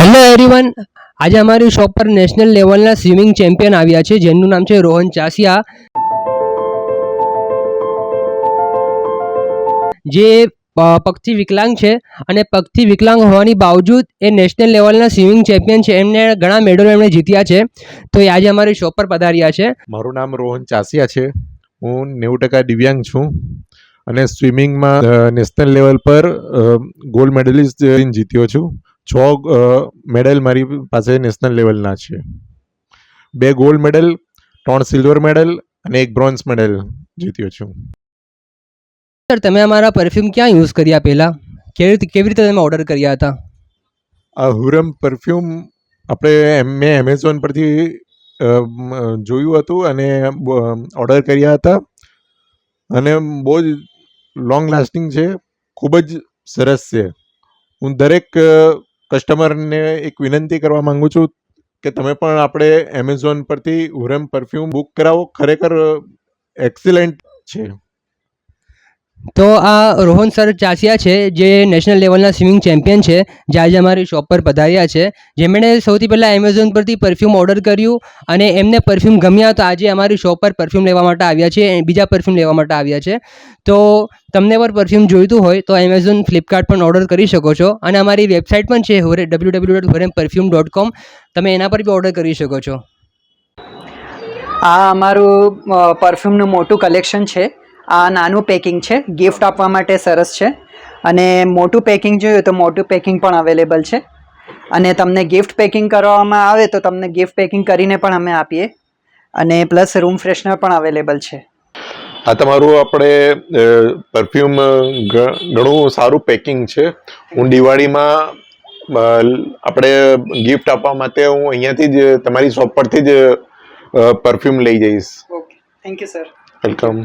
Hello everyone, આજે અમારી shop પર નેશનલ લેવલના સ્વિમિંગ ચેમ્પિયન આવ્યા છે જેનું નામ છે રોહન ચાસિયા, જે પગથી વિકલાંગ છે અને પગથી વિકલાંગ હોવાની બાવજૂદ એ નેશનલ લેવલના સ્વિમિંગ ચેમ્પિયન છે. એમને ઘણા મેડલો એમણે જીત્યા છે, તો એ આજે અમારી શોપ પર પધાર્યા છે. મારું નામ રોહન ચાસિયા છે. હું 90% દિવ્યાંગ છું અને સ્વિમિંગમાં નેશનલ લેવલ પર ગોલ્ડ મેડલિસ્ટ જીત્યો છું. 6 મેડલ મારી પાસે નેશનલ લેવલના છે. 2 ગોલ્ડ મેડલ, 3 સિલ્વર મેડલ અને 1 બ્રોન્ઝ મેડલ જીત્યો છું. સર, તમે અમારા પરફ્યુમ ક્યાં યુઝ કર્યા પહેલાં? કેવી રીતે તમે ઓર્ડર કર્યા હતા? આ હુરમ પરફ્યુમ મેં એમેઝોન પરથી જોયું હતું અને ઓર્ડર કર્યા હતા અને બહુ જ લોંગ લાસ્ટિંગ છે, ખૂબ જ સરસ છે. હું દરેક કસ્ટમરને એક વિનંતી કરવા માંગુ છું કે તમે પણ આપણે એમેઝોન પરથી હુરમ પરફ્યુમ બુક કરાવો. ખરેખર એક્સિલન્ટ છે. તો આ રોહન સર ચાસિયા છે, જે નેશનલ લેવલના સ્વિમિંગ ચેમ્પિયન છે, જે આજે અમારી શોપ પર પધાર્યા છે, જેમણે સૌથી પહેલાં એમેઝોન પરથી પરફ્યુમ ઓર્ડર કર્યું અને એમને પરફ્યુમ ગમ્યા, તો આજે અમારી શોપ પર પરફ્યુમ લેવા માટે આવ્યા છે, બીજા પરફ્યુમ લેવા માટે આવ્યા છે. તો તમને પર પરફ્યુમ જોઈતું હોય તો એમેઝોન, ફ્લિપકાર્ટ પણ ઓર્ડર કરી શકો છો અને અમારી વેબસાઇટ પણ છે www.huremperfume.com, તમે એના પર બી ઓર્ડર કરી શકો છો. આ અમારું પરફ્યુમનું મોટું કલેક્શન છે. આ નાનું પેકિંગ છે, ગિફ્ટ આપવા માટે સરસ છે. અને મોટું પેકિંગ જોઈએ તો મોટું પેકિંગ પણ અવેલેબલ છે. અને તમને ગિફ્ટ પેકિંગ કરવામાં આવે તો તમને ગિફ્ટ પેકિંગ કરીને પણ અમે આપીએ. અને પ્લસ રૂમ ફ્રેશનર પણ અવેલેબલ છે. આ તમારું આપણે પરફ્યુમ ઘણું સારું પેકિંગ છે. હું દિવાળીમાં આપણે ગિફ્ટ આપવા માટે હું અહીંયાથી જ તમારી શોપ પરથી જ પરફ્યુમ લઈ જઈશ. Okay, thank you sir. Welcome.